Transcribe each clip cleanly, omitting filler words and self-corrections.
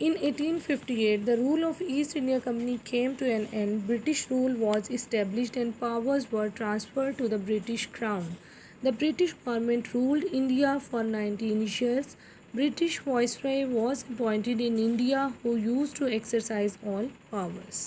In 1858, the rule of East India Company came to an end. British rule was established and powers were transferred to the British Crown. The British government ruled India for 19 years. British Viceroy was appointed in India who used to exercise all powers.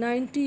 90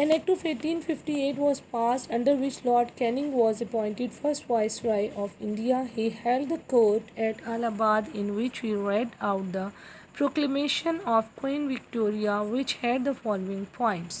An Act of 1858 was passed under which Lord Canning was appointed first Viceroy of India. He held the court at Allahabad in which he read out the proclamation of Queen Victoria which had the following points.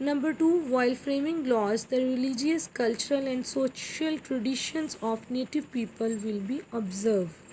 Number 2, while framing laws, the religious, cultural and social traditions of native people will be observed.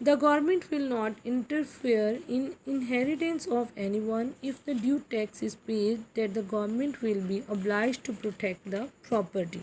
The government will not interfere in inheritance of anyone. If the due tax is paid, that the government will be obliged to protect the property.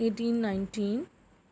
1819।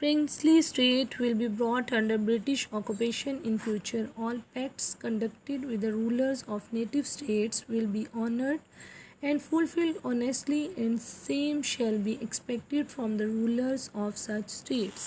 princely state will be brought under British occupation in future. All pacts conducted with the rulers of native states will be honored and fulfilled honestly, and same shall be expected from the rulers of such states.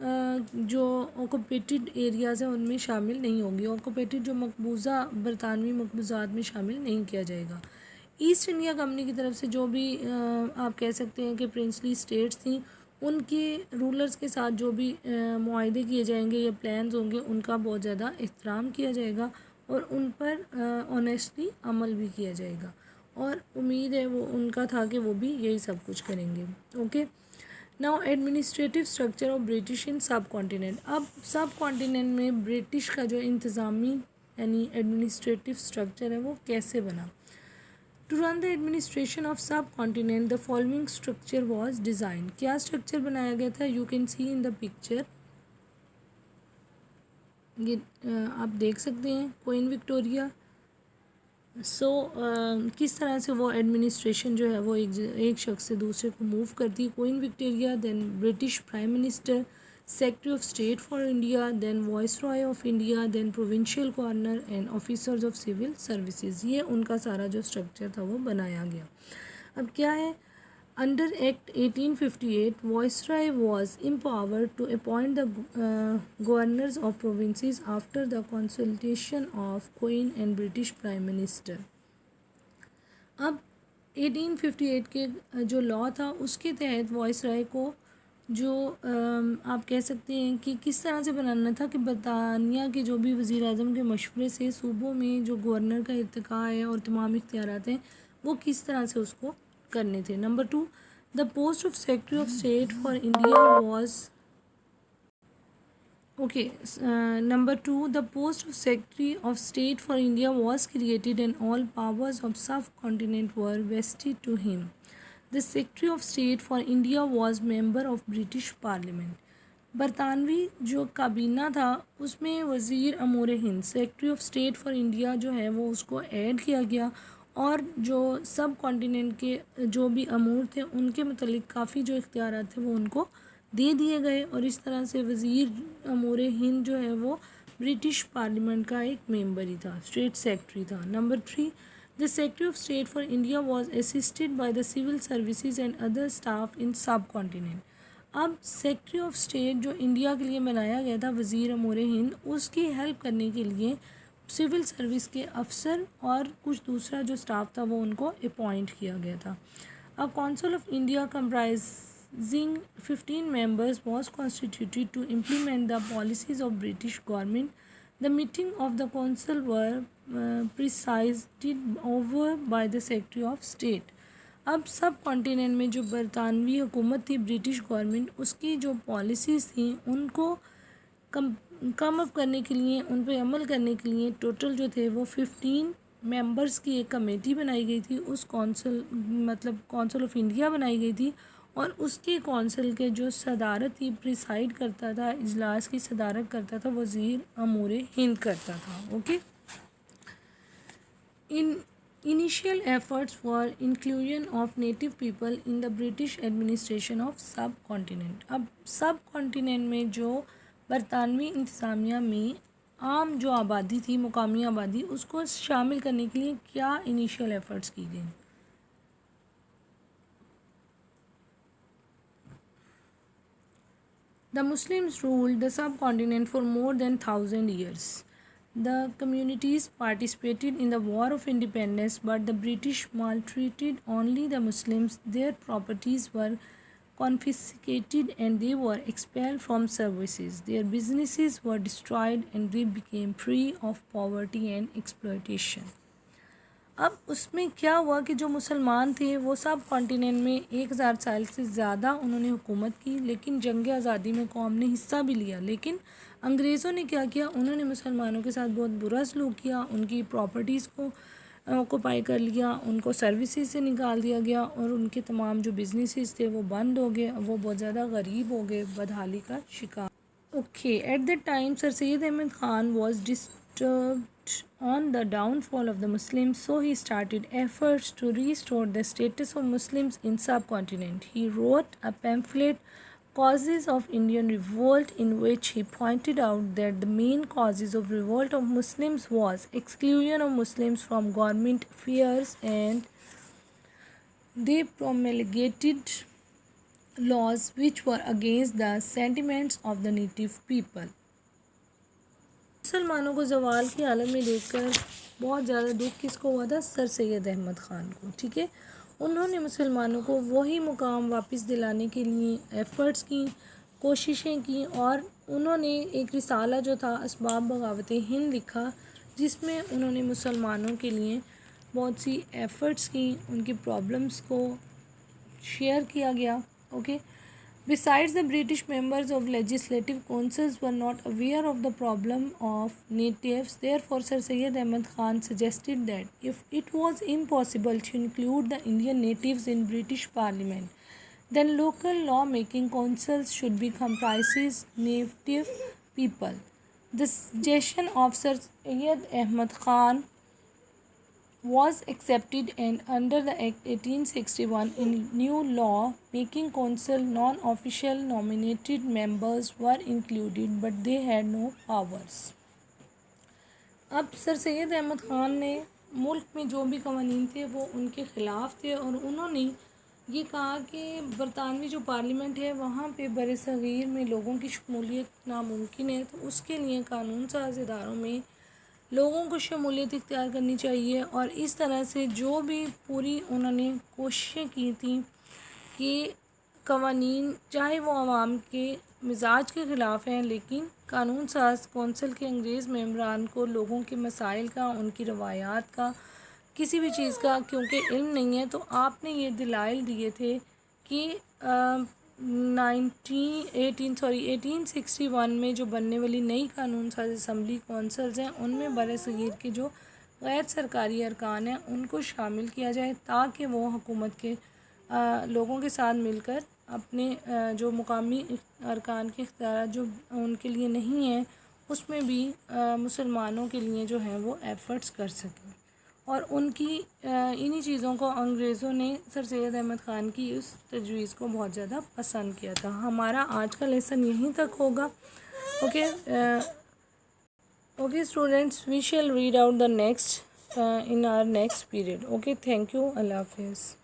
جو آکوپیٹڈ areas ہیں ان میں شامل نہیں ہوگی. آکوپیٹڈ جو مقبوضہ برطانوی مقبوضات میں شامل نہیں کیا جائے گا. ایسٹ انڈیا کمپنی کی طرف سے جو بھی آپ کہہ سکتے ہیں کہ پرنسلی اسٹیٹس تھیں, ان کے رولرز کے ساتھ جو بھی معاہدے کیے جائیں گے یا پلانز ہوں گے ان کا بہت زیادہ احترام کیا جائے گا اور ان پر آنیسٹلی عمل بھی کیا جائے گا, اور امید ہے وہ ان کا تھا کہ وہ بھی یہی سب کچھ کریں گے. Okay, now administrative structure of British in sub continent. اب سب کانٹیننٹ میں برٹش کا جو انتظامی یعنی ایڈمنسٹریٹو اسٹرکچر ہے وہ کیسے بنا. To run the administration of subcontinent the following structure was designed. کیا اسٹرکچر بنایا گیا تھا؟ You can see in the picture. یہ آپ دیکھ سکتے ہیں کوئن وکٹوریہ. سو کس طرح سے وہ ایڈمنسٹریشن جو ہے وہ ایک شخص سے دوسرے کو موو کرتی. Queen Victoria, then British prime minister, secretary of state for India, then viceroy of India, then provincial governor and officers of civil services. یہ ان کا سارا جو اسٹرکچر تھا وہ بنایا گیا. اب کیا ہے, under act 1858 viceroy was empowered to appoint the governors of provinces after the consultation of Queen and British Prime Minister. اب 1858 کے جو لاء تھا اس کے تحت وائسرائے کو جو آپ کہہ سکتے ہیں کہ کس طرح سے بنانا تھا کہ برطانیہ کے جو بھی وزیر اعظم کے مشورے سے صوبوں میں جو گورنر کا ارتقاء ہے اور تمام اختیارات ہیں وہ کس طرح سے اس کو کرنے تھے. Number 2, the post of secretary of state for India was Number 2, the post of Secretary of State for India was created and all powers of subcontinent were vested to him. The Secretary of State for India was member of British Parliament. برطانوی جو کابینہ تھا اس میں وزیر امور ہند secretary of state for India جو ہے وہ اس کو ایڈ کیا گیا, اور جو سب کانٹیننٹ کے جو بھی امور تھے ان کے متعلق کافی جو اختیارات تھے وہ ان کو دے دیے گئے, اور اس طرح سے وزیر امور ہند جو ہے وہ برٹش پارلیمنٹ کا ایک ممبر ہی تھا, اسٹیٹ سیکرٹری تھا. Number 3, the Secretary of State for India was assisted by the civil services and other staff in subcontinent. اب سیکرٹری آف اسٹیٹ جو انڈیا کے لیے بنایا گیا تھا وزیر امور ہند, اس کی ہیلپ کرنے کے لیے سول سروس کے افسر اور کچھ دوسرا جو اسٹاف تھا وہ ان کو اپوائنٹ کیا گیا تھا. اب council of India comprising 15 members was constituted to implement the policies of British government. The meeting of the council were presided over by the Secretary of State. اب سب کانٹیننٹ میں جو برطانوی حکومت تھی برٹش گورنمنٹ, اس کی جو پالیسیز تھیں ان کو کم اپ کرنے کے لیے, ان پہ عمل کرنے کے لیے ٹوٹل جو تھے وہ 15 ممبرس کی ایک کمیٹی بنائی گئی تھی. اس کونسل آف انڈیا بنائی گئی تھی, اور اس کے کونسل کے جو صدارت تھی پریسائڈ کرتا تھا, اجلاس کی صدارت کرتا تھا وزیر امور ہند کرتا تھا. Okay, Initial efforts were inclusion of native people in the British administration of subcontinent. اب سب کانٹیننٹ میں جو برطانوی انتظامیہ میں عام جو آبادی تھی, مقامی آبادی, اس کو شامل کرنے کے لیے کیا انیشیل ایفرٹس کی گئیں. The Muslims ruled the subcontinent for more than 1,000 years. The communities participated in the War of Independence, but the British maltreated only the Muslims. Their properties were confiscated and they were expelled from services. Their businesses were destroyed and they became free of poverty and exploitation. اب اس میں کیا ہوا کہ جو مسلمان تھے وہ سب continent میں 1000 سال سے زیادہ انہوں نے حکومت کی, لیکن جنگ آزادی میں قوم نے حصہ بھی لیا, لیکن انگریزوں نے کیا کیا, انہوں نے مسلمانوں کے ساتھ بہت برا سلوک کیا, ان کی پراپرٹیز کو آکوپائی کر لیا, ان کو سروسز سے نکال دیا گیا, اور ان کے تمام جو بزنسز تھے وہ بند ہو گئے, وہ بہت زیادہ غریب ہو گئے, بدحالی کا شکار. Okay, at that time sir Syed Ahmad Khan was disturbed on the downfall of the Muslims, so he started efforts to restore the status of Muslims in subcontinent. He wrote a pamphlet, Causes of Indian Revolt, in which he pointed out that the main causes of revolt of Muslims was exclusion of Muslims from government affairs, and they promulgated laws which were against the sentiments of the native people. مسلمانوں کو زوال کی حالت میں دیکھ کر بہت زیادہ دکھ کس کو ہوا تھا؟ سر سید احمد خان کو. ٹھیک ہے، انہوں نے مسلمانوں کو وہی مقام واپس دلانے کے لیے ایفرٹس کی، کوششیں کی، اور انہوں نے ایک رسالہ جو تھا اسباب بغاوت ہند لکھا، جس میں انہوں نے مسلمانوں کے لیے بہت سی ایفرٹس کی، ان کی پرابلمس کو شیئر کیا گیا. Okay. Besides, the British members of legislative councils were not aware of the problem of natives. Therefore, Sir Syed Ahmad Khan suggested that if it was impossible to include the Indian natives in British Parliament, then local law-making councils should be comprises native people. The suggestion of Sir Syed Ahmad Khan was accepted, and under the Act 1861 in new law making council non-official nominated members were included, but they had no powers. اب سر سید احمد خان نے ملک میں جو بھی قوانین تھے وہ ان کے خلاف تھے، اور انہوں نے یہ کہا کہ برطانوی جو پارلیمنٹ ہے وہاں پہ بر صغیر میں لوگوں کی شمولیت ناممکن ہے، تو اس کے لیے قانون ساز اداروں میں لوگوں کو شمولیت اختیار کرنی چاہیے. اور اس طرح سے جو بھی پوری انہوں نے کوششیں کی تھیں کہ قوانین چاہے وہ عوام کے مزاج کے خلاف ہیں، لیکن قانون ساز کونسل کے انگریز ممبران کو لوگوں کے مسائل کا، ان کی روایات کا، کسی بھی چیز کا کیونکہ علم نہیں ہے، تو آپ نے یہ دلائل دیے تھے کہ 1861 میں جو بننے والی نئی قانون ساز اسمبلی کونسلز ہیں ان میں بر صغیر کے جو غیر سرکاری ارکان ہیں ان کو شامل کیا جائے، تاکہ وہ حکومت کے لوگوں کے ساتھ مل کر اپنے جو مقامی ارکان کے اختیارات جو ان کے لیے نہیں ہیں اس میں بھی مسلمانوں کے لیے جو ہیں وہ ایفرٹس کر سکیں. اور ان کی انہی چیزوں کو انگریزوں نے سر سید احمد خان کی اس تجویز کو بہت زیادہ پسند کیا تھا. ہمارا آج کا لیسن یہیں تک ہوگا. Okay students, we shall read out the next in hour next period. Okay, thank you. اللہ حافظ.